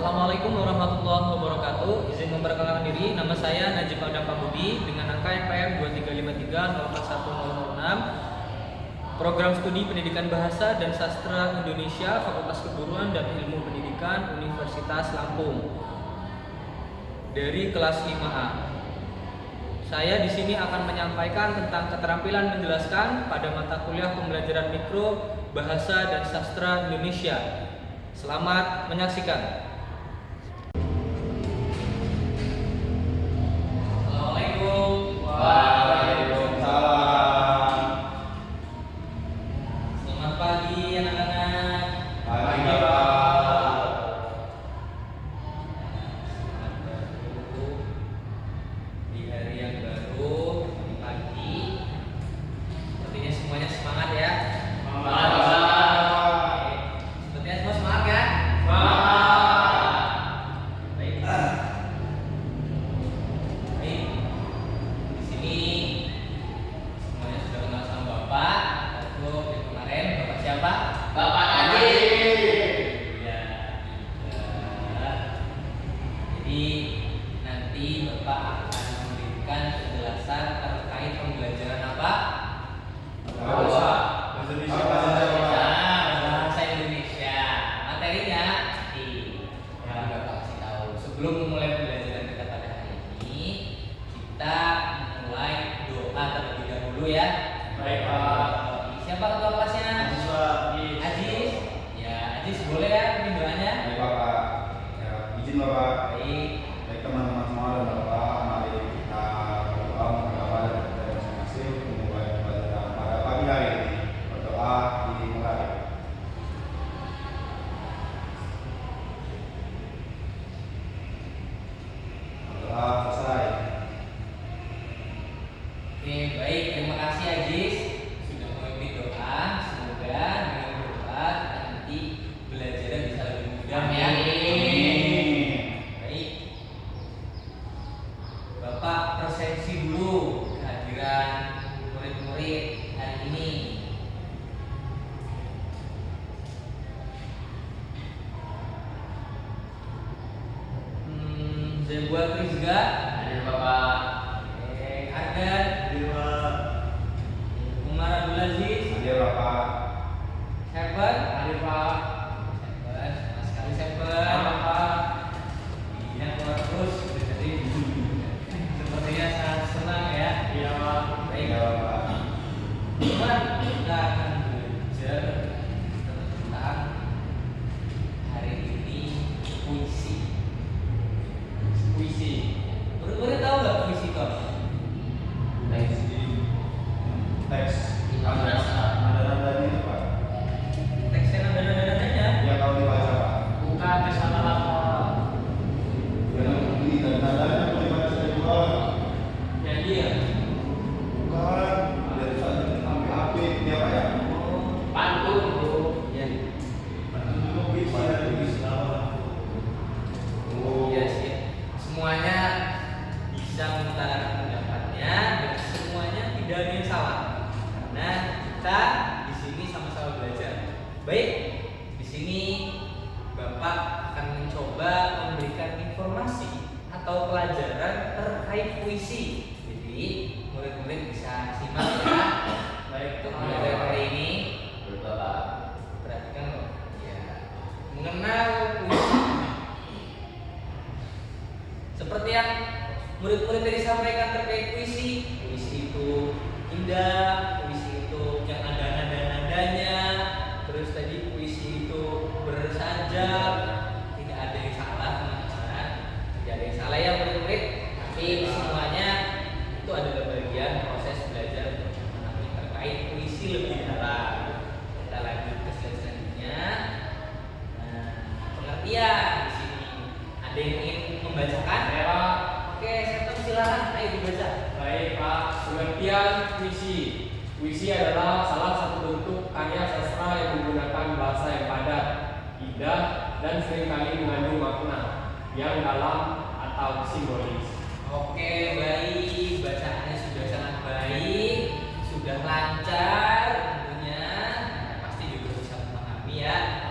Assalamualaikum warahmatullahi wabarakatuh. Izin memperkenalkan diri, nama saya Najib Adam Pambudi dengan angka NPM 2353041006. Program Studi Pendidikan Bahasa dan Sastra Indonesia, Fakultas Keguruan dan Ilmu Pendidikan, Universitas Lampung. Dari kelas 5A. Saya di sini akan menyampaikan tentang keterampilan menjelaskan pada mata kuliah pembelajaran mikro, bahasa dan sastra Indonesia. Selamat menyaksikan. Assalamualaikum. Waalaikumsalam. Selamat pagi anak-anak. Pagi Bapak. Selamat baru di hari yang baru di pagi. Sepertinya semuanya semangat ya. Semangat Bapak. Sepertinya semua semangat kan? Semangat. Baik. Baik. Di sini semuanya sudah kenal sama Bapak. Waktu yang kemarin Bapak siapa? Bapak Najib. Ya. Jadi nanti Bapak akan memberikan penjelasan terkait pembelajaran apa? Bahasa Indonesia. Bahasa Indonesia. Materinya nanti yang Bapak kasih tahu. Sebelum memulai pembelajaran kita pada hari ini, kita mulai doa terlebih dahulu ya. Baik Pak. Siapa ketua kelasnya? Ajis. Ya, Ajis boleh ya bikin doanya? Baik Bapak. Ya, izin Bapak. Baik. Baik teman-teman semua dan Bapak, mari kita berdoa menghadap kita masing-masing memulai pembelajaran pada pagi hari ini. Berdoa dimulai. Berdoa selesai. Oke, baik. Terima kasih Ajis sudah memimpin doa. Semoga dengan berdoa kita nanti belajarnya bisa lebih mudah ya. Amin. Baik. Bapak presensi dulu kehadiran murid-murid hari ini. Zebuat Rizga, Hadir Bapak. Ardan, Umar Abdul Aziz, Hadir Bapak. Seven, Hadir Pak. Seven, sama sekali Seven. Iya, keluar terus. Jadi sepertinya sangat senang ya. Iya Pak. Baik. Iya Bapak. Cuman kita akan belajar tentang hari ini puisi. Puisi. Murid-murid tahu nggak puisi kok? Teks. Ada nadanya itu Pak. Teksnya nada-nadanya. Ya kalau dibaca Pak. Bukan tes lama-lama. Yang ini dan nadanya kalau dibaca saya juga. Jadi ya. Bukan. Ada tulisannya sampai HP dia Pak ya. Pantun bro. Ya. Pantun dulu bisa ada bisa. Oh. Iya sih. Semuanya bisa mengutarakan pendapatnya dan semuanya tidak ada yang salah. Karena kita di sini sama-sama belajar. Baik, di sini Bapak akan mencoba memberikan informasi atau pelajaran terkait puisi. Jadi murid-murid bisa simak ya. Baik, untuk pelajaran hari ini. Bapak. Perhatikan loh. Ya. Mengenal puisi. Seperti yang murid-murid tadi sampaikan terkait puisi. Puisi itu indah, puisi itu yang ada nada-nadanya. Terus tadi puisi itu bersajak. Tidak ada yang salah teman-teman. Tidak ada yang salah ya murid-murid. Tapi semuanya itu adalah bagian proses belajar untuk memahami terkait puisi lebih dalam. Kita lanjut ke slide selanjutnya. Nah, pengertian di sini. Ada yang ingin membacakan? Ya Pak. Oke, saya silakan. Ayo dibaca. Baik Pak, pengertian puisi. Puisi adalah salah satu bentuk karya sastra yang menggunakan bahasa yang padat, indah, dan seringkali mengandung makna yang dalam atau simbolis. Oke, baik. Bacaannya sudah sangat baik, sudah lancar tentunya. Nah, pasti juga bisa memahami ya.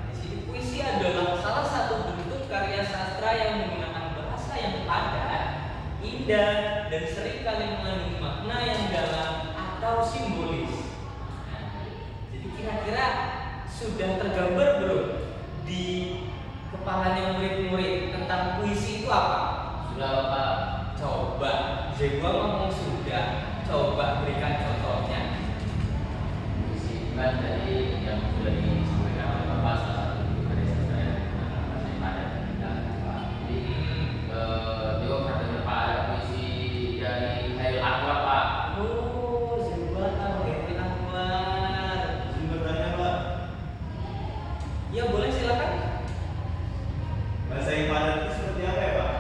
Di sini puisi adalah salah satu bentuk indah dan seringkali mengandung makna yang dalam atau simbolis. Nah, jadi kira-kira sudah tergambar belum di kepalanya murid-murid tentang puisi itu apa? Sudah Bapak. Coba, Jegua ngomong sudah. Coba berikan contohnya. Puisi kan tadi yang sudah disampaikan oleh Bapak salah satu dari saya bahasa yang ada dan Pak. Jadi juga pernah dengar Pak ada puisi dari Hairil Anwar Pak. Oh, Jegua tahu Hairil Anwar. Izin bertanya Pak, Ya boleh silakan. bahasa yang padat itu seperti apa ya Pak?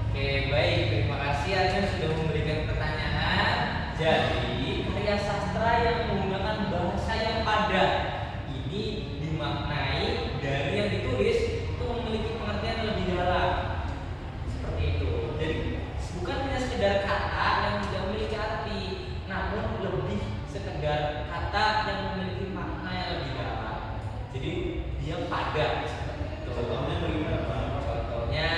Oke, baik. Terima kasih Anda sudah memberikan pertanyaan. Jadi, karya sastra yang menggunakan bahasa yang padat ini dimaknai dari yang ditulis itu memiliki pengertian lebih dalam. Seperti itu. Jadi, bukan hanya sekedar kata yang tidak memiliki arti, namun lebih sekedar kata yang memiliki makna yang lebih dalam. Jadi, dia padat seperti itu. Contohnya bagaimana Pak? Contohnya,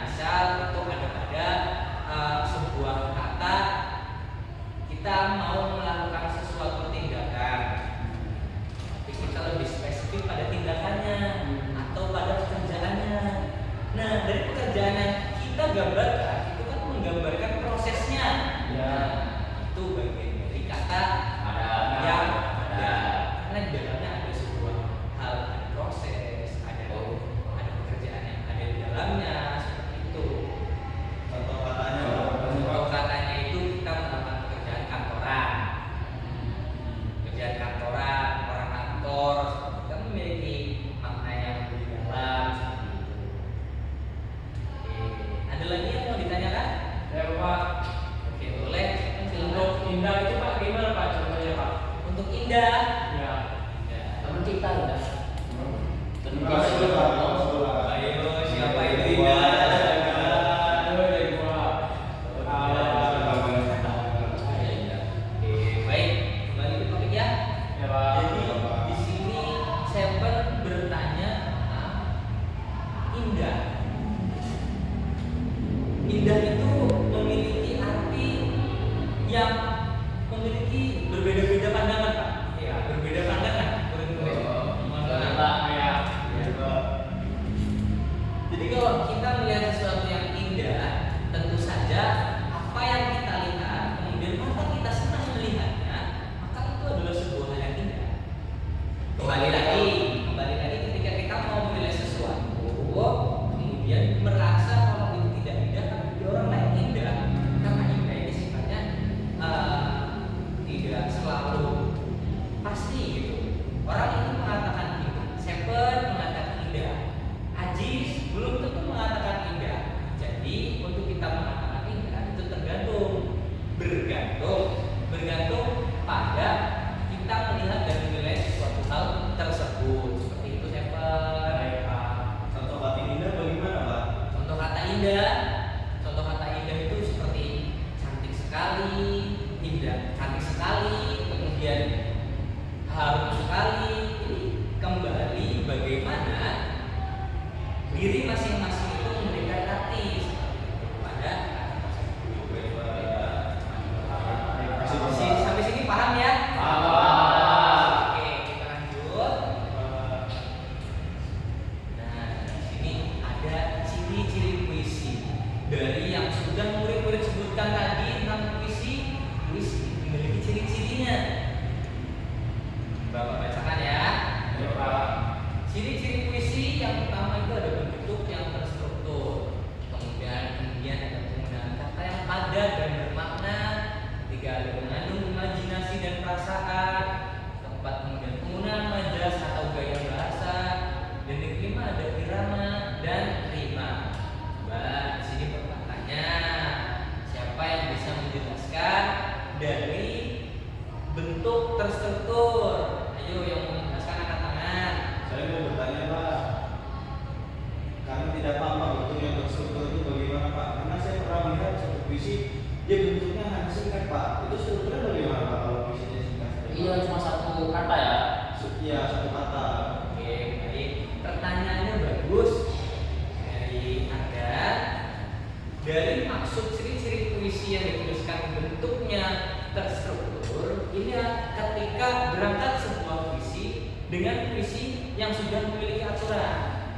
misal itu ada sebuah kata kita mau melakukan sesuatu tindakan, tapi kita lebih spesifik pada tindakannya atau pada pekerjaannya. Nah, dari pekerjaan yang kita gambarkan itu kan menggambarkan prosesnya. Ya. Nah, itu bagian dari kata Ada yang ada, karena di dalamnya ada sebuah hal, ada proses, ada pekerjaan yang ada di dalamnya, seperti itu. Contoh katanya Pak. Contoh katanya itu kita melakukan pekerjaan kantoran. Pekerjaan kantoran, orang kantor kita memiliki makna yang lebih dalam seperti itu. Oke, ada lagi yang mau ditanyakan? Ya Bapak. Oke, boleh. Untuk Silakan. indah itu Pak gimana Pak contohnya Pak? Untuk indah, Ya. ya. teman kita udah. Rasul Pak, Rasul Pak. Ayo, siapa itu indah? Ayo dari gua. Oke, baik. Kembali ke topik ya. Ya Pak. Jadi di sini Seven bertanya tentang indah. Indah itu memiliki arti yang memiliki berbeda-beda pandangan, Pak. Ya, berbeda pandangan. Murid-murid. Mohon maaf. Pak Ya. Ya Pak. Jadi kalau kita melihat sesuatu yang indah, tentu saja apa yang kita lihat, kemudian mata kita senang melihatnya, maka itu adalah sebuah hal yang indah. Kembali lagi ketika kita mau menilai sesuatu, kemudian merasa kalau itu tidak indah, tapi di orang lain indah, karena indah ini sifatnya tidak selalu pasti gitu. Orang ini mengatakan indah, Seven mengatakan indah, Ajis belum tentu mengatakan indah. Jadi untuk kita mengatakan indah itu bergantung pada kita melihat dan menilai sesuatu hal tersebut. Seperti itu Seven. Baik Pak. Contoh kata indah bagaimana Pak? Contoh kata indah itu seperti cantik sekali, indah, cantik sekali, kemudian harum sekali. Jadi kembali bagaimana diri masing-masing itu memberikan arti seperti itu pada kata tersebut. Sampai sini paham ya? Paham. Oke, kita lanjut. Nah, di sini ada ciri-ciri puisi dari yang sudah murid-murid sebutkan tadi tentang puisi memiliki ciri-cirinya. Bapak bacakan ya. Ya Pak. Ciri-ciri puisi yang pertama itu ada bentuk yang terstruktur, kemudian ada penggunaan kata yang padat dan bermakna, ketiga ada mengandung imajinasi dan perasaan, keempat kemudian penggunaan majas atau gaya bahasa, dan yang kelima ada irama dan rima. Coba di sini pertanyaannya, siapa yang bisa menjelaskan dari bentuk terstruktur? Ayo yang mau menjelaskan angkat tangan. Saya mau bertanya Pak, karena tidak paham Pak bentuk yang terstruktur itu bagaimana Pak? Karena saya pernah melihat satu puisi, dia bentuknya hanya singkat Pak. Itu strukturnya bagaimana Pak kalau puisinya singkat? Iya cuma satu kata ya. Ya puisi yang dituliskan bentuknya terstruktur ini ketika berangkat sebuah puisi dengan puisi yang sudah memiliki aturan,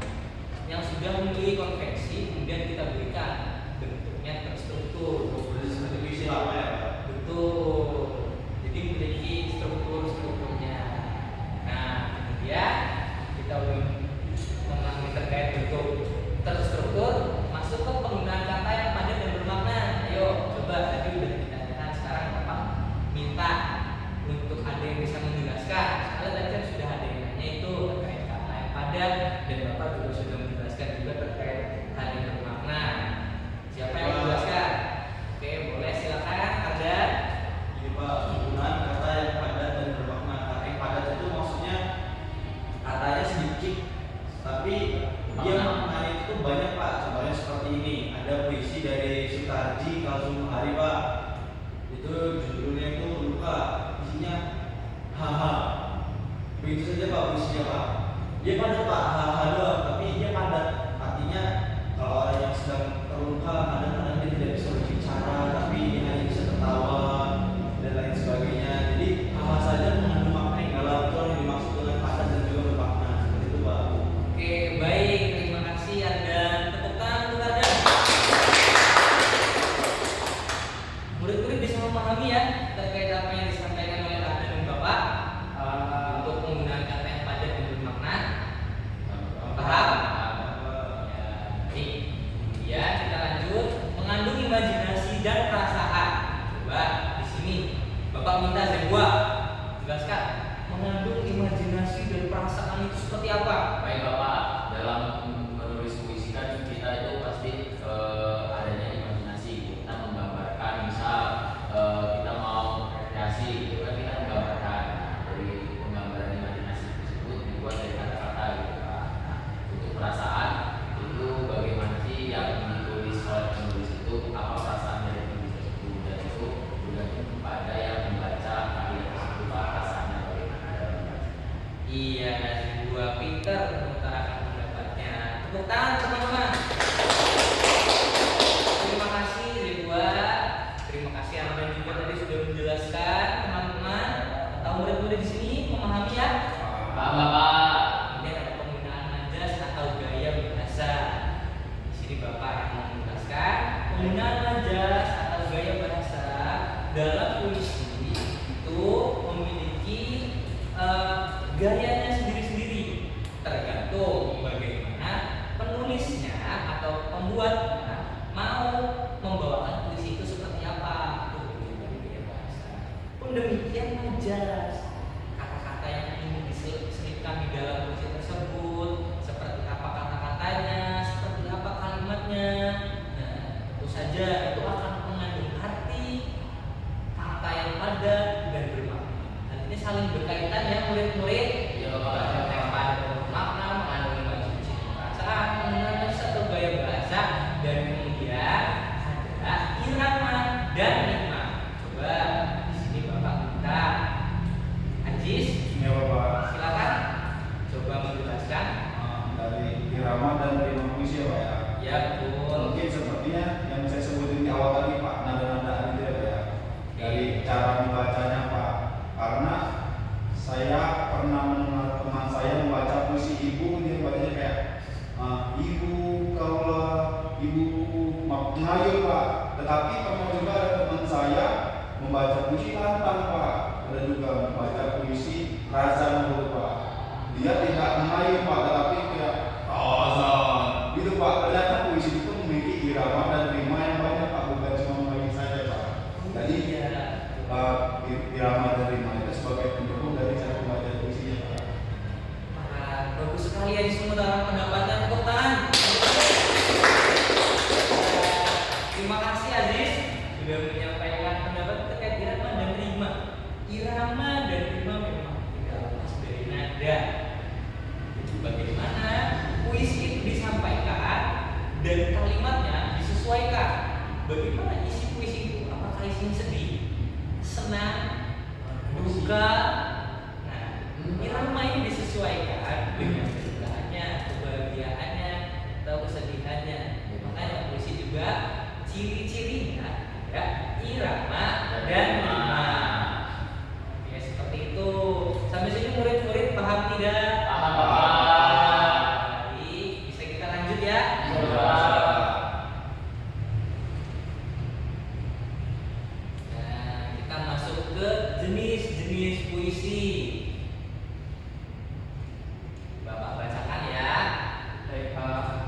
yang sudah memiliki konvensi, kemudian kita berikan bentuknya terstruktur. Seperti puisi lama ya Pak? Betul. Jadi memiliki strukturnya. Nah, kemudian kita memahami terkait bentuk terstruktur, masuk ke penggunaan kata yang padat dan bermakna. Ayo, coba tadi udah ditanyakan, sekarang Bapak minta untuk ada yang bisa menjelaskan. Soalnya tadi kan sudah ada yang nanya itu terkait kata yang padat dan Bapak juga sudah menjelaskan juga terkait hal yang bermakna. Siapa yang menjelaskan? Oke, boleh silakan. Ada? Ini Pak, penggunaan kata yang padat dan bermakna. Kata yang padat itu maksudnya katanya sedikit, tapi dia maknanya itu banyak Pak. Contohnya seperti ini, ada puisi dari Sutarji Kalsumahari Pak. Itu judulnya itu luka, isinya haha. Begitu saja Pak puisinya Pak. Dia padat Pak, haha doang, tapi dia padat. Artinya kalau orang yang sedang terluka kadang-kadang dia tidak bisa berbicara, tapi dia hanya bisa tertawa dan lain sebagainya. Jadi haha saja mengandung makna yang dalam, itu yang dimaksud dengan padat dan juga bermakna. Seperti itu Pak. Oke, baik. Terima kasih Anda. Tepuk tangan untuk Anda. Murid-murid bisa memahami ya terkait apa yang disampaikan oleh Anda dan Bapak untuk penggunaan kata yang padat dan bermakna. Paham? Ya, baik. Kemudian kita lanjut mengandung imajinasi dan perasaan. Coba di sini Bapak minta sebuah jelaskan mengandung imajinasi dan perasaan itu seperti apa? Baik Bapak, dalam menulis puisi kan kita itu pasti adanya imajinasi. Kita menggambarkan, misal kita mau rekreasi, itu kan kita menggambarkan. Dari penggambaran imajinasi tersebut dibuat dari kata-kata gitu kan. Nah, untuk perasaan itu bagaimana sih yang ditulis oleh penulis itu, apa perasaan dari penulis tersebut, dan itu bergantung pada yang membaca karya tersebut, perasaannya bagaimana dalam membaca. Iya, Zebua pinter mengutarakan pendapatnya. Tepuk tangan teman-teman. Terima kasih Zebua. Terima kasih Anda juga tadi sudah menjelaskan teman-teman atau murid-murid di sini memahami ya. Paham Bapak? Kemudian ada penggunaan majas atau gaya bahasa. Di sini Bapak yang menjelaskan penggunaan majas atau gaya bahasa dalam puisi itu memiliki gayanya sendiri-sendiri, tergantung bagaimana penulisnya atau pembuatnya mau membawakan puisi itu seperti apa. Itu dari gaya bahasa. Pun demikian majas, kata-kata yang ingin diselipkan di dalam puisi tersebut, seperti apa kata-katanya, seperti apa kalimatnya. Nah, tentu saja itu akan mengandung arti kata yang padat dan bermakna. Dan ini saling berkaitan ya murid-murid. Iya Bapak. Kata yang padat dan bermakna mengandung imajinasi dan perasaan, menggunakan satu gaya bahasa, dan kemudian ada irama dan ritma. Coba di sini Bapak minta Ajis, Ya Bapak. silakan coba menjelaskan. Dari irama dan ritme puisi ya Pak ya. Ya betul. Mungkin sepertinya yang saya sebutin di awal tadi Pak, nada-nada itu ya Pak ya. Dari cara membacanya Pak. Karena saya pernah mendengar teman saya membaca puisi ibu, dia bacanya kayak ibu kaulah ibu ngayun Pak. Tetapi pernah juga ada teman saya membaca puisi lantang Pak. Ada juga membaca puisi raza menurut Pak. Dia tidak mengayun Pak, tetapi kayak azan gitu Pak. Ternyata puisi itu memiliki irama dan rima yang banyak Pak, bukan cuma mengayun saja Pak. Jadi irama dan rima itu sebagai pendukung dari cara membaca puisinya Pak. Bagus sekali ya semua dalam pendapatnya. Tepuk tangan. Terima kasih Aziz sudah menyampaikan pendapat terkait irama dan rima. Irama dan rima memang tidak lepas dari nada. Bagaimana puisi itu disampaikan dan kalimatnya disesuaikan. Bagaimana isi puisi itu? Apakah isinya sedih, senang, duka? Nah, irama ini disesuaikan dengan kedukaannya, kebahagiaannya, atau kesedihannya. Makanya puisi juga ciri-cirinya ya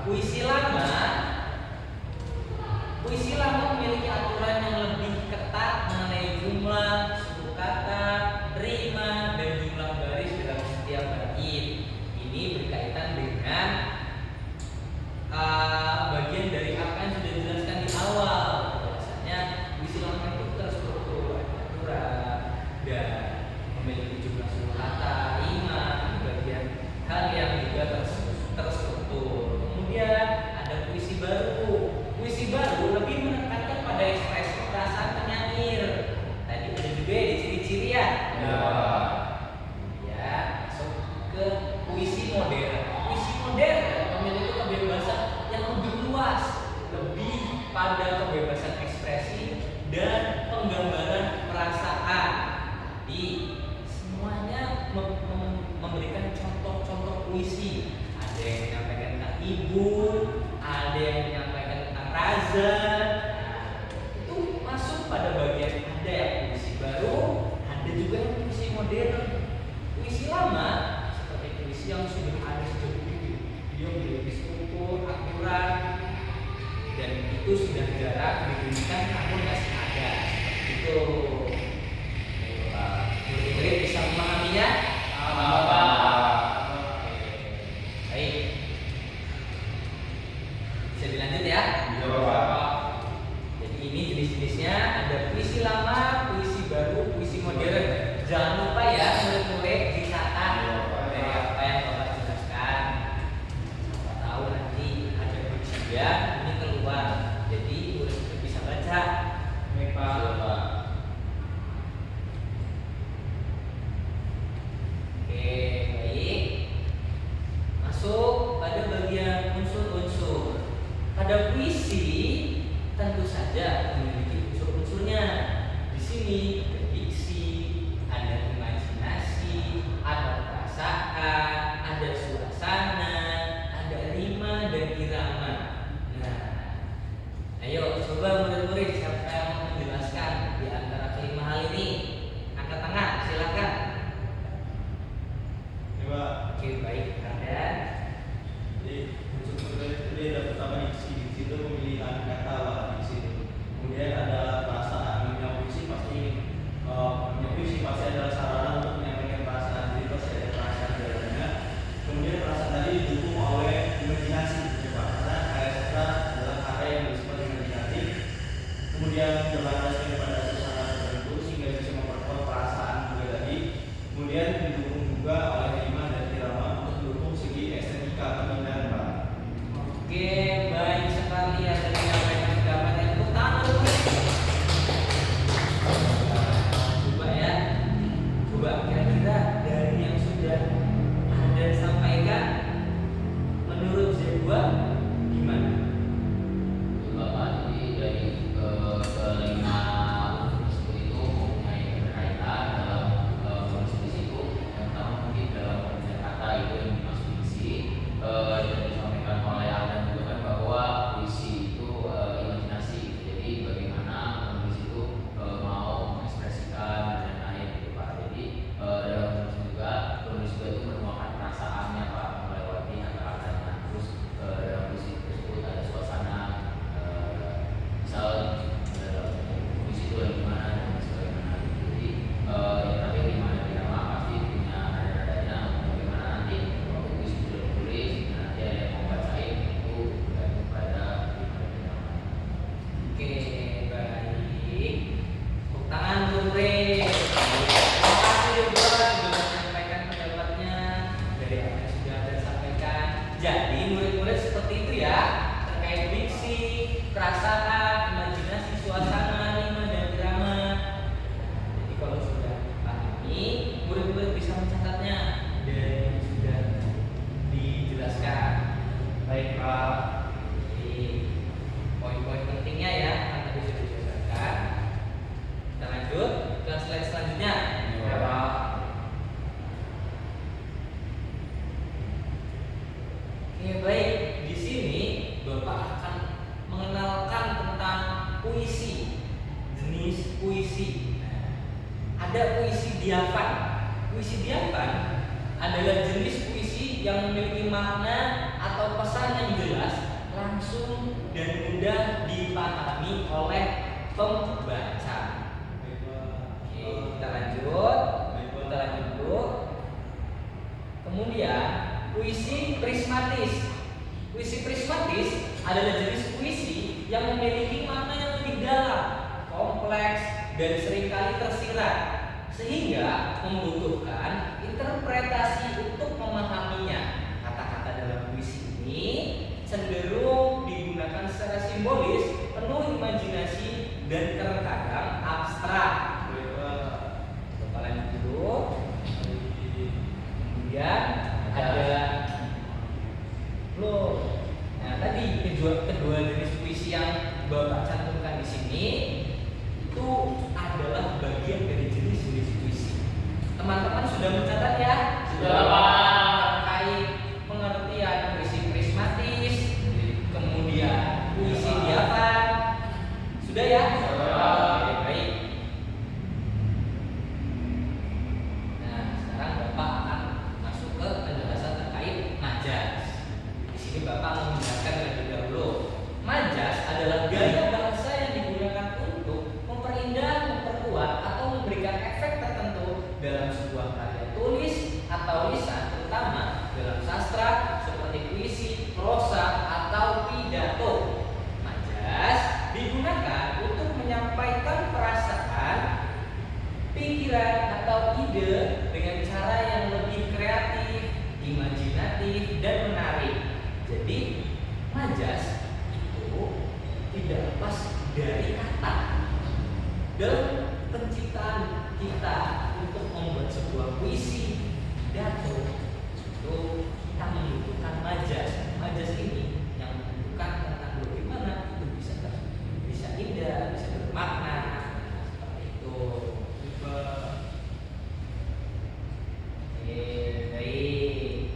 puisi lama memiliki aturan yang lebih ketat mengenai jumlah, suku kata, rima, dan jumlah baris dalam setiap bait. Ini berkaitan dengan bagian dari apa yang sudah dijelaskan di awal. Biasanya puisi lama itu terstruktur, aturan, dan memiliki jumlah suku kata, rima, bagian hal yang juga terstruktur. Kemudian ada puisi baru. Puisi baru lebih menekankan pada ekspresi perasaan penyair. Tadi ada juga ya di ciri-ciri ya. Ya, masuk ke puisi modern. Puisi modern memiliki kebebasan yang lebih luas, lebih pada kebebasan ekspresi dan penggambaran perasaan. Jadi semuanya memberikan contoh-contoh puisi. Ada yang menyampaikan tentang ibu, ada yang menyampaikan tentang razan. Itu masuk pada bagian ada yang puisi baru, ada juga yang puisi modern. Puisi lama seperti puisi yang sudah ada sejak dulu, dia memiliki struktur, aturan, dan itu sudah jarang dibunyikan namun masih ada. Seperti itu. Murid-murid bisa memahaminya? Baik. Bisa dilanjut ya? Jadi ini jenis-jenisnya ada puisi lama, puisi baru, puisi modern. Jangan lupa ya murid-murid dicatat dari apa yang Bapak jelaskan. Siapa tahu nanti ada ujian ini keluar. Jadi murid-murid bisa baca. Baik Pak. Oke, baik. Masuk pada bagian unsur-unsur. Pada puisi tentu saja memiliki unsur-unsurnya. Di sini ada diksi, ada imajinasi, ada perasaan, ada suasana, ada rima dan irama. Nah, ayo coba murid-murid siapa yang mau menjelaskan di antara kelima hal ini? Angkat tangan, silakan. Oke, baik, kalian. Jadi unsur tadi ada pertama diksi itu pemilihan kata lah diksi itu. Kemudian ada perasaan. Puisi pasti adalah sarana untuk menyampaikan perasaan. Jadi pasti ada perasaan di dalamnya. Kemudian perasaan tadi didukung oleh imajinasi, karena karya sastra adalah karya yang bersifat imajinatif. Kemudian berlandaskan pada suasana tertentu sehingga bisa memperkuat perasaan juga tadi. Kemudian didukung juga oleh rima dan irama untuk mendukung segi estetika keindahan, Pak. Oke, baik sekali ada yang menyampaikan pendapat yang tepuk tangan dulu. Coba ya, coba kira-kira dari yang sudah Anda sampaikan menurut Zebua gimana? Bapak, jadi dari kelima unsur itu mempunyai keterkaitan dalam menulis puisi itu. Yang pertama mungkin dalam pemilihan kata itu yang dimaksud puisi. Dan disampaikan oleh Anda juga kan bahwa puisi itu imajinasi. Jadi bagaimana penulis itu mau mengekspresikan dan lain-lain gitu Pak. Jadi dalam penulis juga itu menuangkan perasaannya Pak, melewati kata-katanya. Terus dalam puisi tersebut ada suasana, misal puisi itu ada gimana dan sebagainya. Jadi yang terakhir gimana irama pasti punya nada-nadanya bagaimana nanti waktu puisi itu sudah ditulis nanti ada yang mau bacain itu bergantung pada irama. Oke, baik. Tepuk tangan murid. Terima kasih juga sudah menyampaikan pendapatnya dari apa yang sudah Anda sampaikan. Jadi murid-murid seperti itu ya terkait diksi, perasaan, imajinasi, suasana, rima dan irama. Jadi kalau sudah pahami, murid-murid bisa mencatatnya dari yang sudah dijelaskan. Baik Pak. Jadi poin-poin pentingnya ya yang tadi sudah dijelaskan. Kita lanjut ke slide selanjutnya. Ya Pak. Oke, baik. Di sini Bapak akan mengenalkan tentang puisi, jenis puisi. Ada puisi diafan. Puisi diafan adalah jenis puisi yang memiliki makna atau pesan yang jelas pembaca. Oke, kita lanjut dulu. Kemudian puisi prismatis. Puisi prismatis adalah jenis puisi yang memiliki makna yang lebih dalam, kompleks, dan seringkali tersirat, sehingga membutuhkan interpretasi untuk memahaminya. Kata-kata dalam puisi ini cenderung digunakan secara simbolis, penuh imajinasi, dan terkadang abstrak. Kita lanjut dulu. Kemudian ada Nah, tadi kedua jenis puisi yang Bapak cantumkan di sini itu adalah bagian dari jenis-jenis puisi. Teman-teman sudah mencatat ya? Sudah, Pak. Terkait pengertian puisi prismatis, kemudian puisi diafan. Sudah ya? Sudah. Oke, baik. Nah, sekarang Bapak akan masuk ke penjelasan terkait majas. Di sini Bapak menjelaskan terlebih dahulu. Majas adalah gaya bahasa yang digunakan untuk memperindah, memperkuat, atau memberikan efek tertentu dalam sebuah karya tulis atau lisan, terutama dalam sastra seperti puisi, prosa, atau pidato. Majas digunakan untuk menyampaikan perasaan, pikiran, atau ide dengan cara yang lebih kreatif, imajinatif, dan menarik. Jadi majas itu tidak lepas dari kata. Dalam penciptaan kita untuk membuat sebuah puisi, pidato, itu kita membutuhkan majas. Majas ini yang menunjukkan tentang bagaimana itu bisa indah, bisa bermakna, seperti itu. Baik.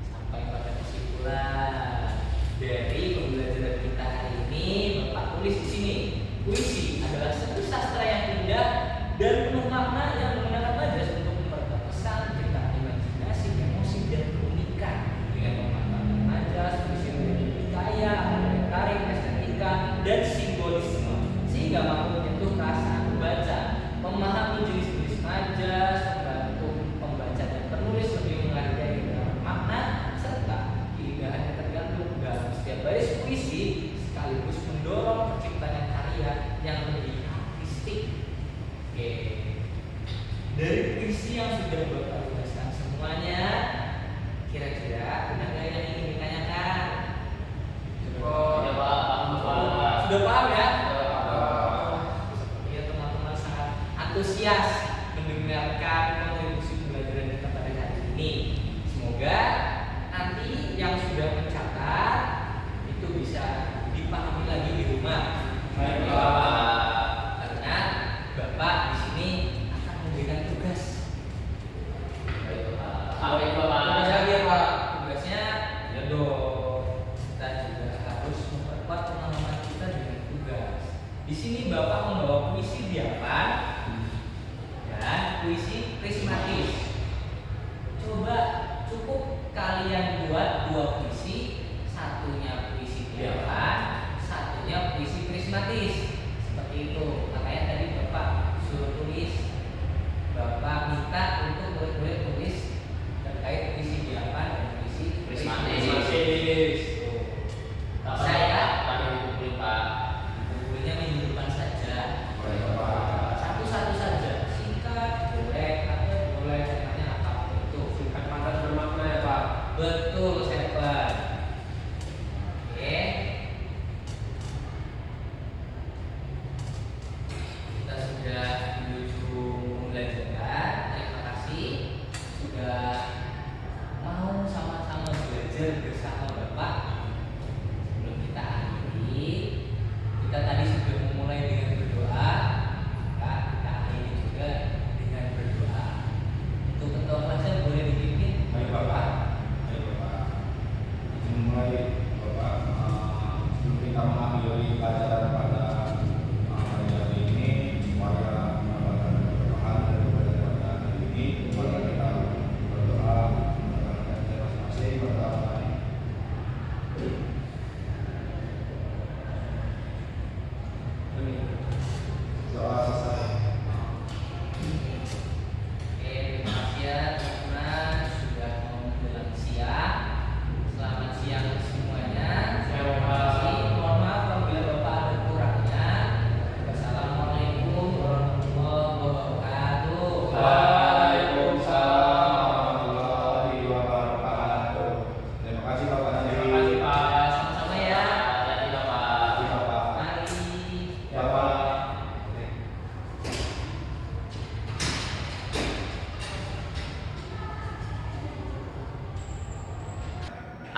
Sampai pada kesimpulan dari pembelajaran kita hari ini, Bapak tulis di sini. Puisi adalah satu sastra yang indah dan penuh makna yang menggunakan majas untuk memperkuat pesan, ciptaan imajinasi, emosi, dan keunikan. Dengan memanfaatkan majas, puisi menjadi lebih kaya, daya tarik, estetika, dan simbolisme, sehingga mampu menyentuh perasaan pembaca, memahami jenis-jenis majas, membantu pembaca dan penulis lebih menghargai dalam makna, serta keindahan yang tergantung dalam setiap baris puisi, sekaligus mendorong terciptanya karya yang lebih artistik. Oke. Dari puisi yang sudah Bapak jelaskan semuanya, kira-kira ada nggak yang ingin ditanyakan? Ya, Pak. Sudah paham ya? Sepertinya teman-teman sangat antusias mendengarkan kontribusi pembelajaran kita pada hari ini. Semoga nanti yang sudah mencatat itu bisa dipahami lagi di rumah. Baik, Pak. Karena Bapak di sini akan memberikan tugas. Apa itu, Pak? Misalnya Pak, tugasnya ya dong, kita juga harus memperkuat pengalaman kita dengan tugas.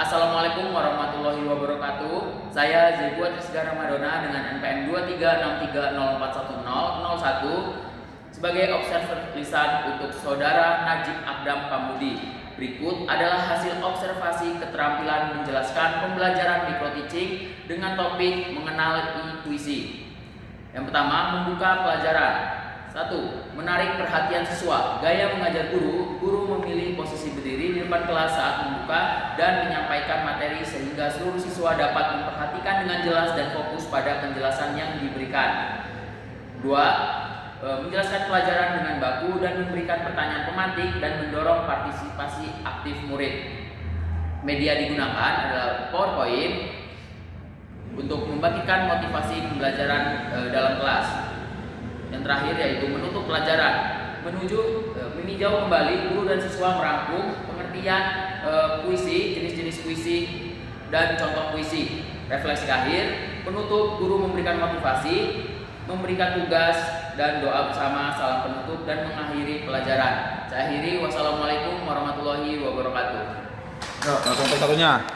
Assalamualaikum warahmatullahi wabarakatuh. Saya Zebu Atrisga Ramadona dengan NPM 236304101 sebagai observer lisan untuk Saudara Najib Akdam Pamudi. Berikut adalah hasil observasi keterampilan menjelaskan pembelajaran microteaching dengan topik mengenal e-puisi. Yang pertama, membuka pelajaran. 1. Menarik perhatian siswa. Gaya mengajar guru. Guru memilih posisi berdiri di depan kelas saat membuka dan menyampaikan materi sehingga seluruh siswa dapat memperhatikan dengan jelas dan fokus pada penjelasan yang diberikan. 2. Menjelaskan pelajaran dengan baku dan memberikan pertanyaan pemantik dan mendorong partisipasi aktif murid. Media digunakan adalah PowerPoint untuk membangkitkan motivasi pembelajaran dalam kelas. Yang terakhir yaitu menutup pelajaran. Meninjau kembali, guru dan siswa merangkum pengertian puisi, jenis-jenis puisi dan contoh puisi. Refleksi akhir, penutup, guru memberikan motivasi, memberikan tugas dan doa bersama, salam penutup dan mengakhiri pelajaran. Saya akhiri, wassalamualaikum warahmatullahi wabarakatuh. Langsung ke satunya.